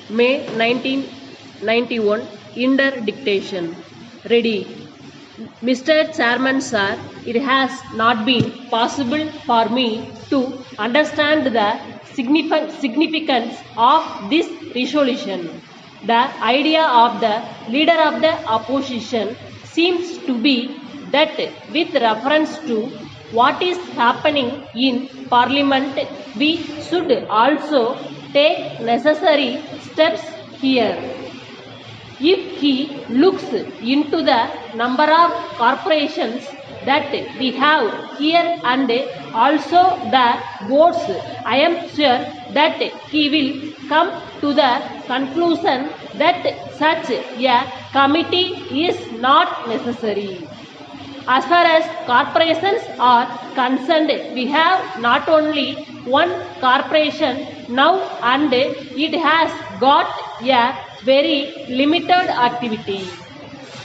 May 1991 Interdictation. Ready. Mr. Chairman Sir, it has not been possible for me to understand the significance of this resolution. The idea of the leader of the opposition seems to be that with reference to what is happening in Parliament, we should also take necessary steps here. If he looks into the number of corporations that we have here and also the boards, I am sure that he will come to the conclusion that such a committee is not necessary. As far as corporations are concerned, we have not only one corporation now and it has got a very limited activity.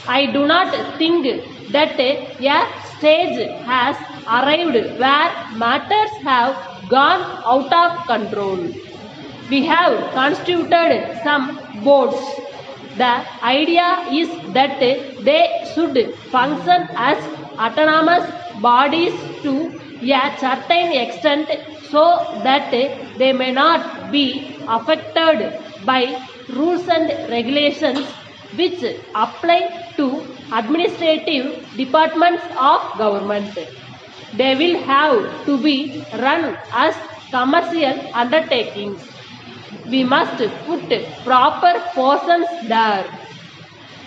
I do not think that a stage has arrived where matters have gone out of control. We have constituted some boards. The idea is that they should function as autonomous bodies to a certain extent so that they may not be affected by rules and regulations which apply to administrative departments of government. They will have to be run as commercial undertakings. We must put proper persons there.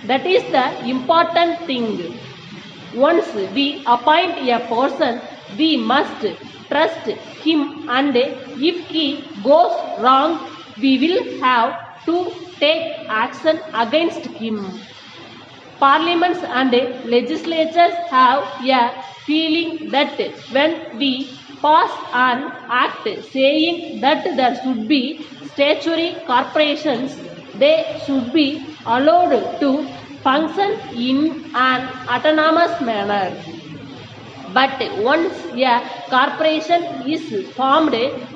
That is the important thing. Once we appoint a person, we must trust him, and if he goes wrong, we will have to take action against him. Parliaments and legislatures have a feeling that when we pass an act saying that there should be statutory corporations, they should be allowed to function in an autonomous manner. But once a corporation is formed,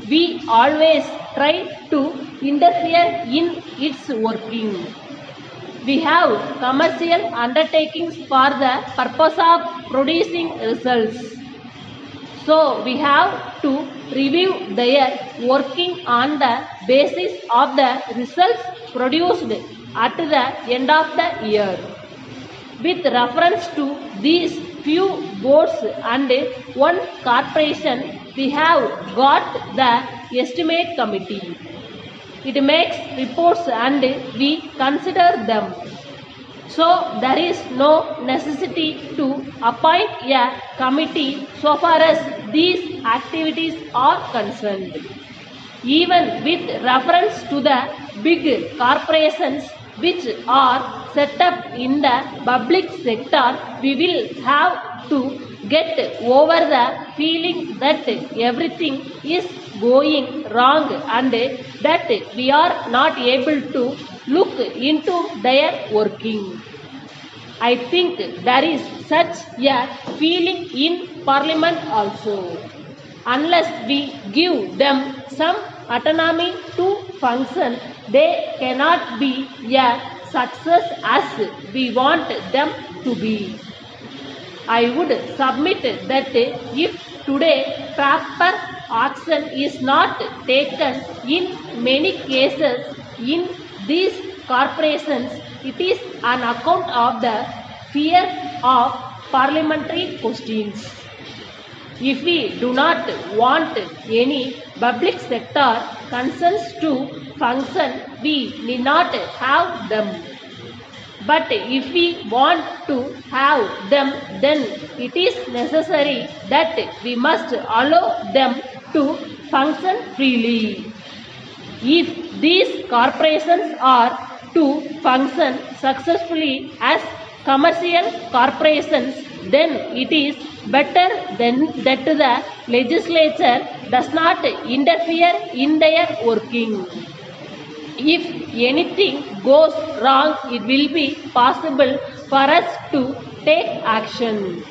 we always try to interfere in its working. We have commercial undertakings for the purpose of producing results. So we have to review their working on the basis of the results produced at the end of the year. With reference to these few boards and one corporation, we have got the estimate committee. It makes reports and we consider them. So there is no necessity to appoint a committee so far as these activities are concerned. Even with reference to the big corporations which are set up in the public sector, we will have to get over the feeling that everything is going wrong and that we are not able to look into their working. I think there is such a feeling in Parliament also. Unless we give them some autonomy to function, they cannot be a success as we want them to be. I would submit that if today proper action is not taken in many cases in these corporations, it is on account of the fear of parliamentary questions. If we do not want any public sector concerns to function, we need not have them. But if we want to have them, then it is necessary that we must allow them to function freely. If these corporations are to function successfully as commercial corporations, then it is better than that the legislature does not interfere in their working. If anything goes wrong, it will be possible for us to take action.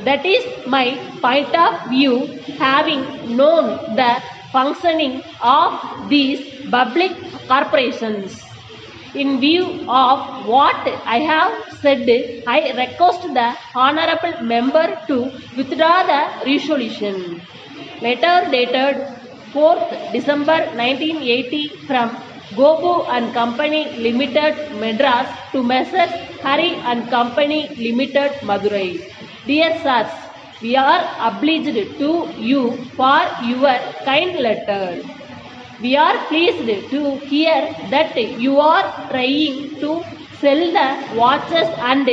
That is my point of view, having known the functioning of these public corporations. In view of what I have said, I request the honorable member to withdraw the resolution. Letter dated 4th December 1980 from Gobu and Company Limited, Madras to Messrs. Hari and Company Limited, Madurai. Dear sirs, we are obliged to you for your kind letter. We are pleased to hear that you are trying to sell the watches and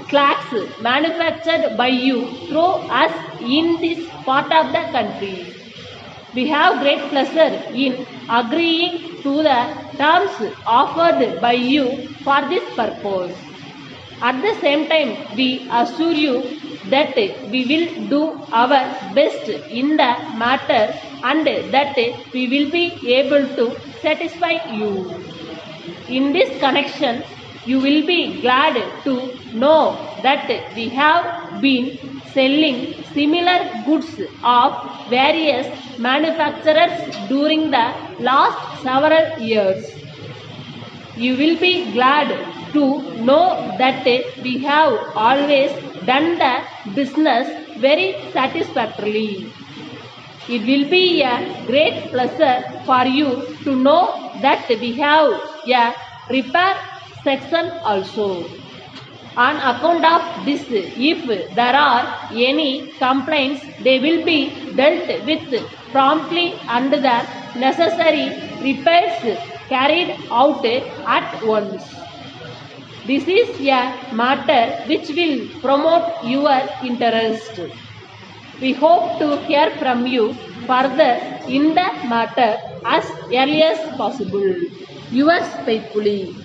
clocks manufactured by you through us in this part of the country. We have great pleasure in agreeing to the terms offered by you for this purpose. At the same time, we assure you that we will do our best in the matter and that we will be able to satisfy you. In this connection, you will be glad to know that we have been selling similar goods of various manufacturers during the last several years. You will be glad to know that we have always done the business very satisfactorily. It will be a great pleasure for you to know that we have a repair section also. On account of this, if there are any complaints, they will be dealt with promptly and the necessary repairs carried out at once. This is a matter which will promote your interest. We hope to hear from you further in the matter as early as possible. Yours faithfully.